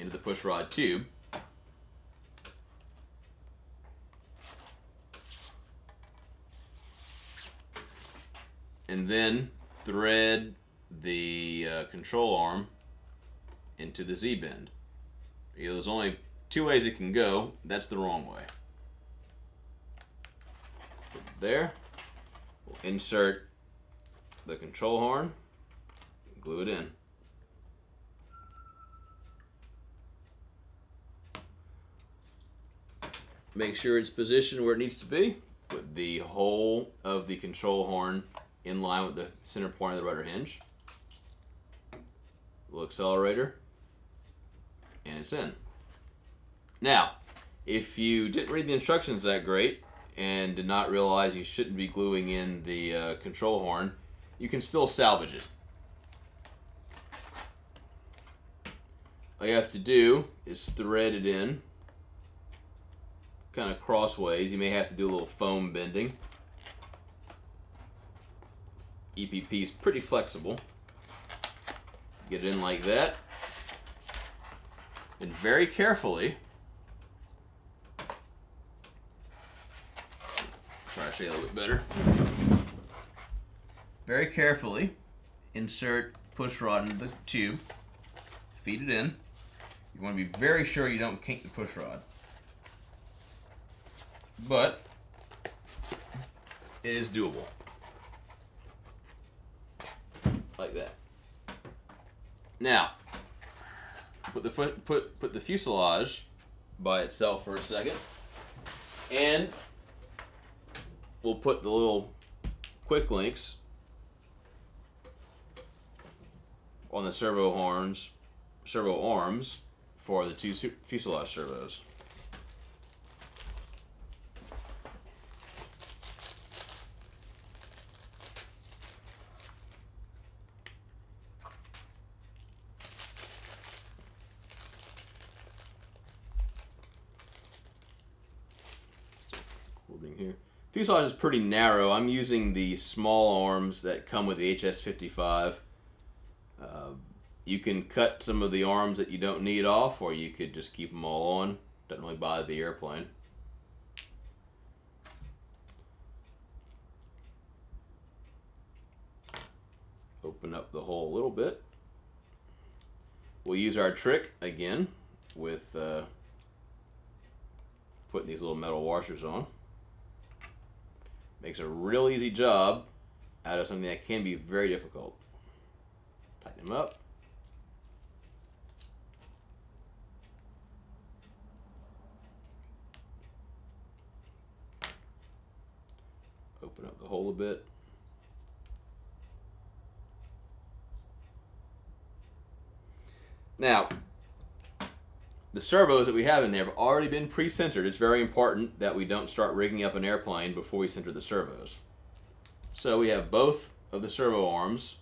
into the push rod tube. And then thread the control arm into the Z-bend. There's only two ways it can go. That's the wrong way. There. We'll insert the control horn, glue it in. Make sure it's positioned where it needs to be. Put the hole of the control horn in line with the center point of the rudder hinge. Little accelerator, and it's in. Now, if you didn't read the instructions that great and did not realize you shouldn't be gluing in the control horn, you can still salvage it. All you have to do is thread it in kind of crossways. You may have to do a little foam bending. EPP is pretty flexible. Get it in like that. And very carefully, try to show you a little bit better. Very carefully insert push rod into the tube, feed it in. You want to be very sure you don't kink the push rod. But it is doable. Like that. Now, put the fuselage by itself for a second, and we'll put the little quick links on the servo arms for the two fuselage servos. Here. Fuselage is pretty narrow. I'm using the small arms that come with the HS55. You can cut some of the arms that you don't need off, or you could just keep them all on. Doesn't really bother the airplane. Open up the hole a little bit. We'll use our trick again with putting these little metal washers on. Makes a real easy job out of something that can be very difficult. Tighten them up. Open up the hole a bit. Now, the servos that we have in there have already been pre-centered. It's very important that we don't start rigging up an airplane before we center the servos. So we have both of the servo arms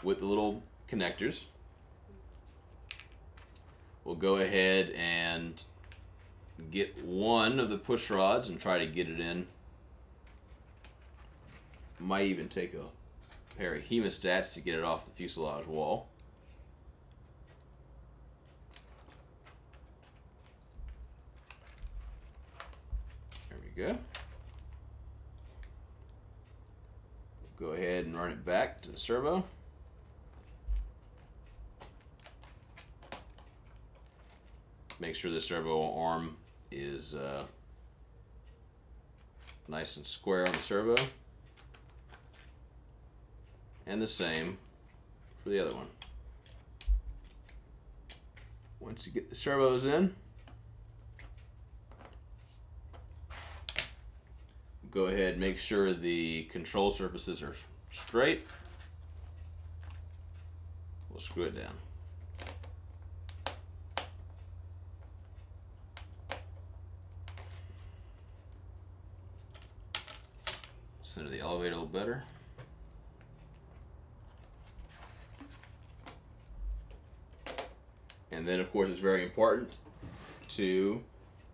with the little connectors. We'll go ahead and get one of the push rods and try to get it in. Might even take a pair of hemostats to get it off the fuselage wall. Go. Go ahead and run it back to the servo. Make sure the servo arm is nice and square on the servo. And the same for the other one. Once you get the servos in, go ahead and make sure the control surfaces are straight. We'll screw it down. Center the elevator a little better. And then, of course, it's very important to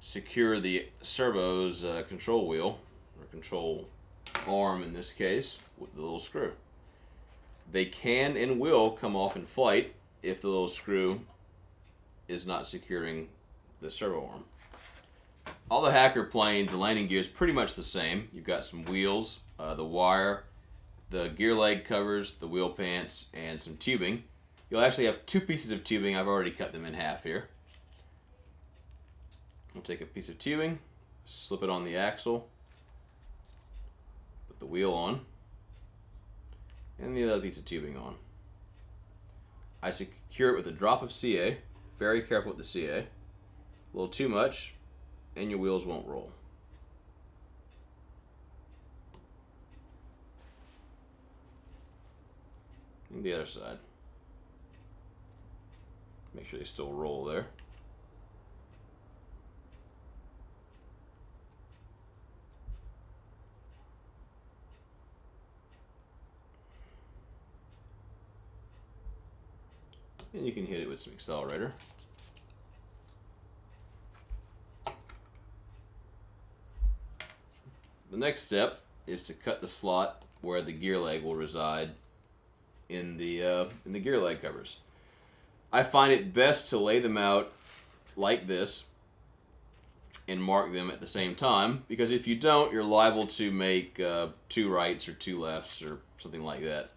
secure the servo's control wheel, or control arm in this case, with the little screw. They can and will come off in flight if the little screw is not securing the servo arm. All the Hacker planes, the landing gear is pretty much the same. You've got some wheels, the wire, the gear leg covers, the wheel pants, and some tubing. You'll actually have 2 pieces of tubing. I've already cut them in half here. We'll take a piece of tubing, slip it on the axle, put the wheel on, and the other piece of tubing on. I secure it with a drop of CA. Very careful with the CA. A little too much, and your wheels won't roll. And the other side. Make sure they still roll there. And you can hit it with some accelerator. The next step is to cut the slot where the gear leg will reside in the gear leg covers. I find it best to lay them out like this and mark them at the same time, because if you don't, you're liable to make 2 rights or 2 lefts or something like that.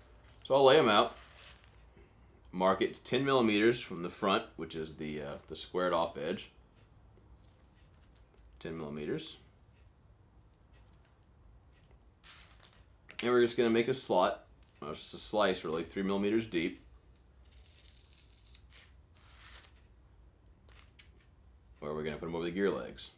So I'll lay them out, mark it to 10 millimeters from the front, which is the squared off edge. 10 millimeters. And we're just going to make a slot. Well, it's just a slice, really, 3 millimeters deep. Where we're going to put them over the gear legs.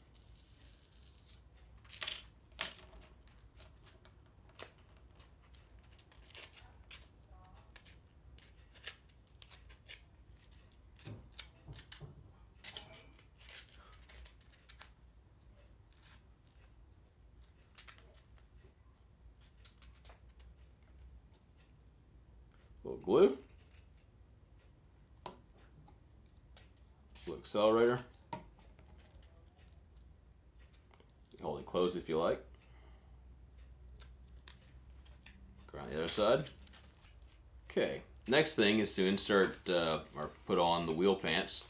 A little glue. A little accelerator. Hold it closed if you like. Go around the other side. Okay. Next thing is to insert or put on the wheel pants.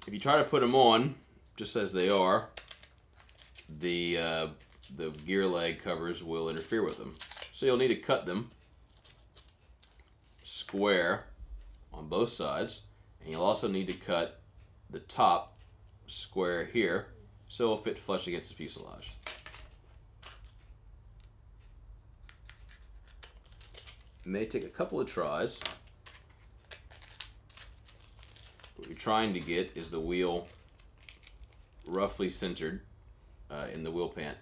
If you try to put them on just as they are, the gear leg covers will interfere with them. So you'll need to cut them square on both sides, and you'll also need to cut the top square here so it'll fit flush against the fuselage. It may take a couple of tries. What you're trying to get is the wheel roughly centered in the wheel pant.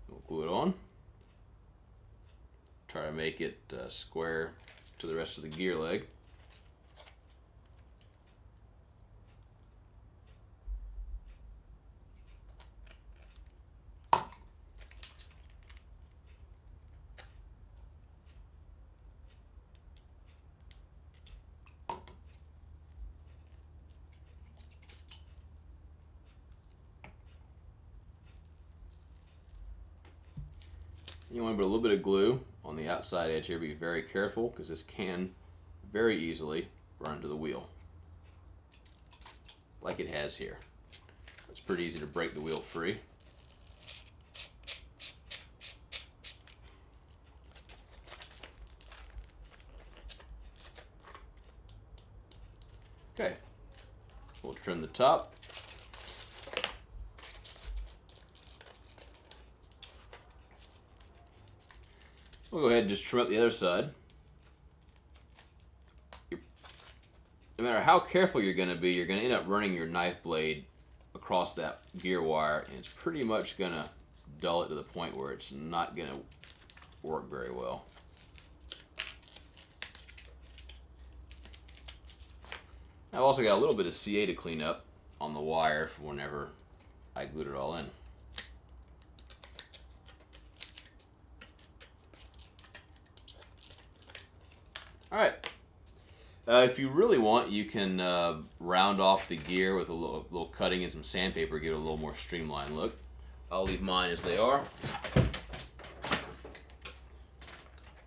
We'll glue it on. Try to make it square to the rest of the gear leg. You want to put a little bit of glue on the outside edge here. Be very careful because this can very easily run to the wheel, like it has here. It's pretty easy to break the wheel free. Okay, we'll trim the top. We'll go ahead and just trim up the other side. No matter how careful you're going to be, you're going to end up running your knife blade across that gear wire, and it's pretty much going to dull it to the point where it's not going to work very well. I've also got a little bit of CA to clean up on the wire for whenever I glued it all in. Alright, if you really want, you can round off the gear with a little cutting and some sandpaper, give it a little more streamlined look. I'll leave mine as they are.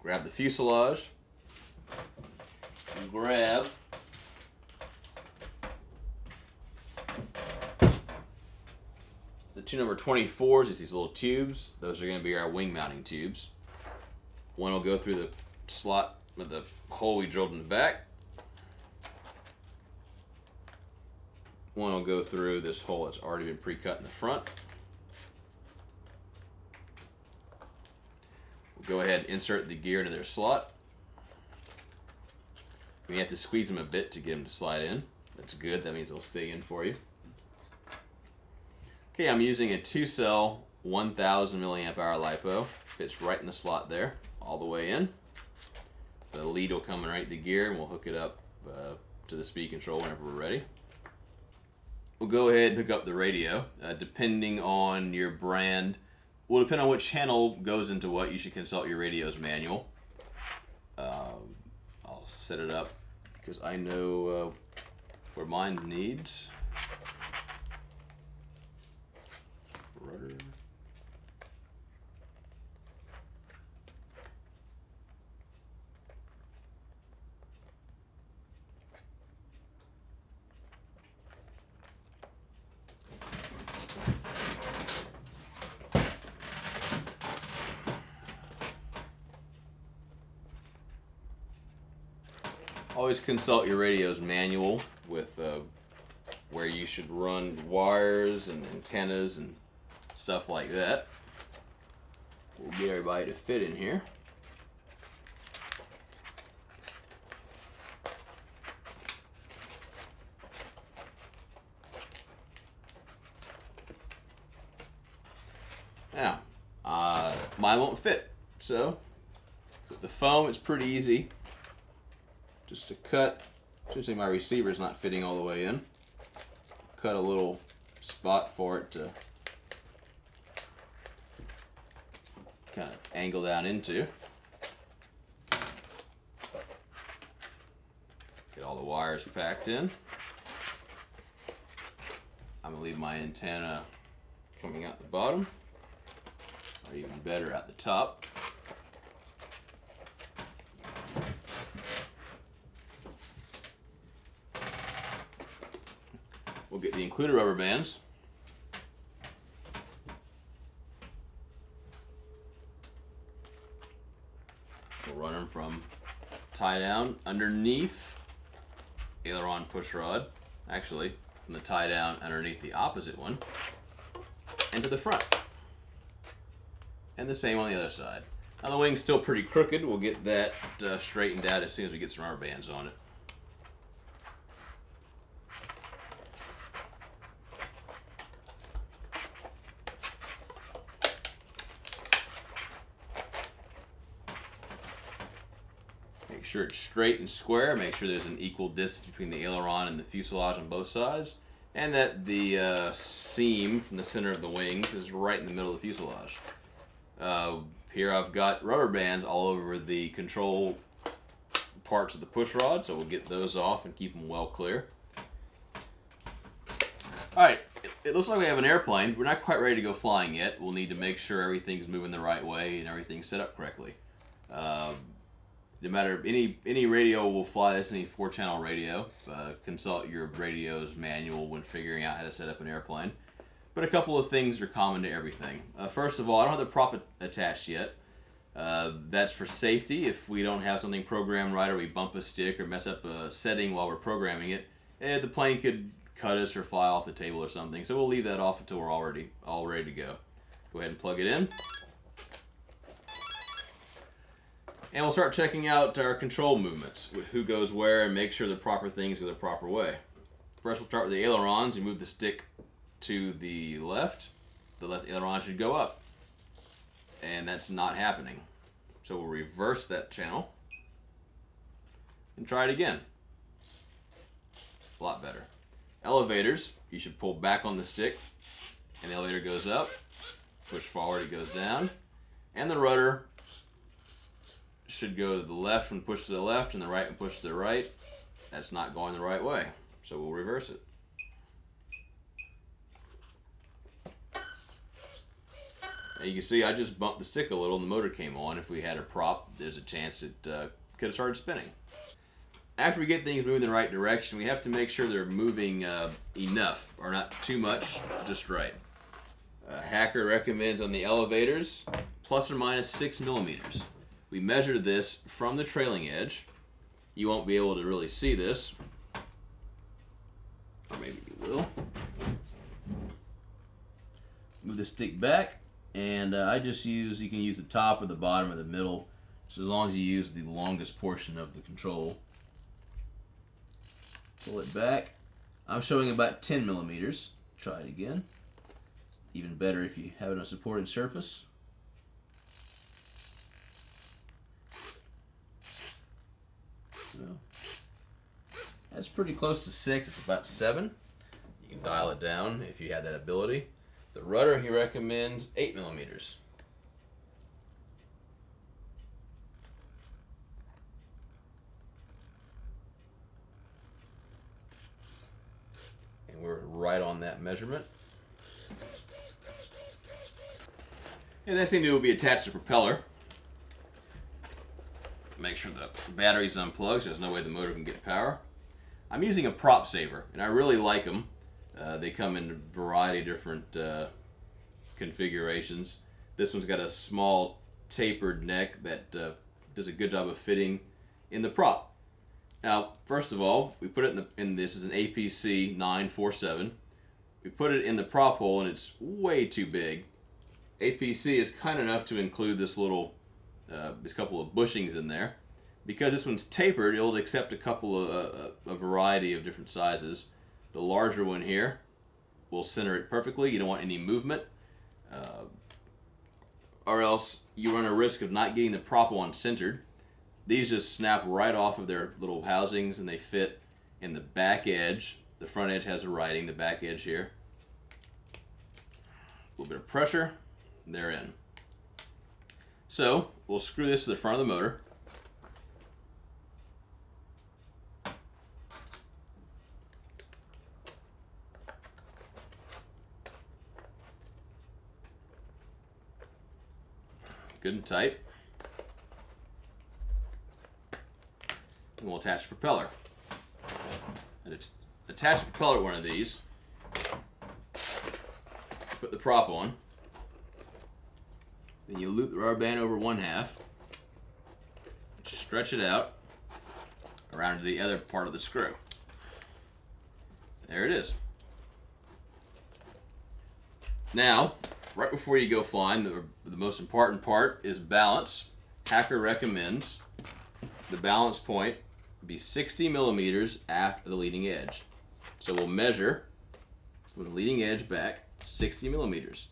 grab the fuselage, and grab the two number 24s, is these little tubes. Those are going to be our wing mounting tubes. One will go through the slot with the hole we drilled in the back. One will go through this hole that's already been pre-cut in the front. We'll go ahead and insert the gear into their slot. We have to squeeze them a bit to get them to slide in. That's good, that means they'll stay in for you. Okay, I'm using a 2-cell 1000 milliamp hour LiPo. Fits right in the slot there, all the way in. The lead will come underneath the gear and we'll hook it up to the speed control whenever we're ready. We'll go ahead and hook up the radio. Depending on your brand, will depend on what channel goes into what. You should consult your radio's manual. I'll set it up because I know where mine needs. Rudder. Always consult your radio's manual with where you should run wires and antennas and stuff like that. We'll get everybody to fit in here. Now, mine won't fit, so with the foam it's pretty easy. Just to cut, essentially my receiver's not fitting all the way in. Cut a little spot for it to kind of angle down into. Get all the wires packed in. I'm gonna leave my antenna coming out the bottom, or even better at the top. We'll get the included rubber bands. We'll run them from tie down underneath aileron push rod, actually from the tie down underneath the opposite one, and to the front. And the same on the other side. Now the wing's still pretty crooked. We'll get that straightened out as soon as we get some rubber bands on it. Make sure it's straight and square. Make sure there's an equal distance between the aileron and the fuselage on both sides. And that the seam from the center of the wings is right in the middle of the fuselage. Here I've got rubber bands all over the control parts of the push rod, so we'll get those off and keep them well clear. Alright, it looks like we have an airplane. We're not quite ready to go flying yet. We'll need to make sure everything's moving the right way and everything's set up correctly. No matter, any radio will fly this, any 4-channel radio. Consult your radio's manual when figuring out how to set up an airplane. But a couple of things are common to everything. First of all, I don't have the prop attached yet. That's for safety. If we don't have something programmed right, or we bump a stick or mess up a setting while we're programming it, the plane could cut us or fly off the table or something. So we'll leave that off until we're all ready to go. Go ahead and plug it in. And we'll start checking out our control movements, with who goes where, and make sure the proper things go the proper way. First, we'll start with the ailerons. You move the stick to the left aileron should go up. And that's not happening. So we'll reverse that channel and try it again. A lot better. Elevators, you should pull back on the stick and the elevator goes up. Push forward, it goes down. And the rudder should go to the left when push to the left, and the right when push to the right. That's not going the right way, so we'll reverse it. You can see I just bumped the stick a little and the motor came on. If we had a prop, there's a chance it could have started spinning. After we get things moving in the right direction, we have to make sure they're moving enough, or not too much, just right. Hacker recommends on the elevators, plus or minus 6 millimeters. We measured this from the trailing edge. You won't be able to really see this, or maybe you will. Move the stick back, and I just use, you can use the top or the bottom or the middle, so as long as you use the longest portion of the control. Pull it back. I'm showing about 10 millimeters. Try it again. Even better if you have it on a supported surface. So that's pretty close to 6. It's about 7. You can dial it down if you have that ability. The rudder, he recommends 8 millimeters. And we're right on that measurement. And the next thing to do will be attach the propeller. Make sure the battery's unplugged so there's no way the motor can get power. I'm using a prop saver, and I really like them. They come in a variety of different configurations. This one's got a small tapered neck that does a good job of fitting in the prop. Now, first of all, we put it in this is an APC 947. We put it in the prop hole, and it's way too big. APC is kind enough to include this little, this couple of bushings in there. Because this one's tapered, it'll accept a couple of a variety of different sizes. The larger one here will center it perfectly. You don't want any movement, or else you run a risk of not getting the prop on centered. These just snap right off of their little housings, and they fit in the back edge. The front edge has a writing, the back edge here. A little bit of pressure, they're in. So we'll screw this to the front of the motor. Good and tight. And we'll attach the propeller. And attach the propeller to one of these. Put the prop on. Then you loop the rubber band over 1/2. Stretch it out around to the other part of the screw. There it is. Now, right before you go flying, the most important part is balance. Hacker recommends the balance point be 60 millimeters after the leading edge. So we'll measure from the leading edge back 60 millimeters.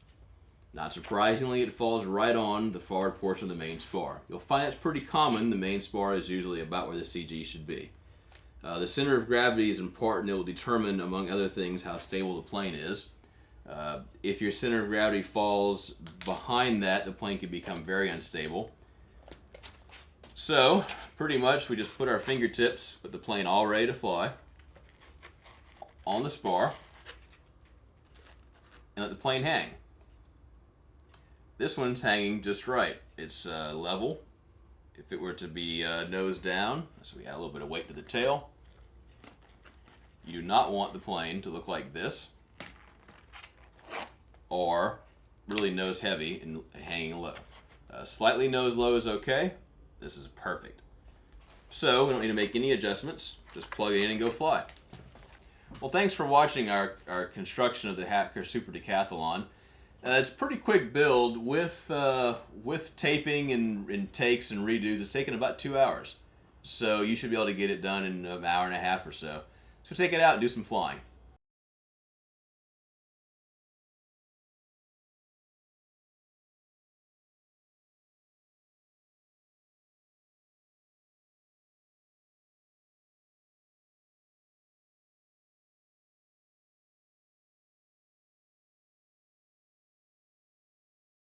Not surprisingly, it falls right on the forward portion of the main spar. You'll find that's pretty common. The main spar is usually about where the CG should be. The center of gravity is important. It will determine, among other things, how stable the plane is. If your center of gravity falls behind that, the plane can become very unstable. So, pretty much, we just put our fingertips with the plane all ready to fly on the spar and let the plane hang. This one's hanging just right. It's level. If it were to be nose down, so we add a little bit of weight to the tail. You do not want the plane to look like this, or really nose heavy and hanging low. Slightly nose low is okay. This is perfect. So we don't need to make any adjustments. Just plug it in and go fly. Well, thanks for watching our construction of the Hacker Super Decathlon. It's a pretty quick build with taping and takes and redos. It's taken about 2 hours. So you should be able to get it done in an hour and a half or so. So take it out and do some flying.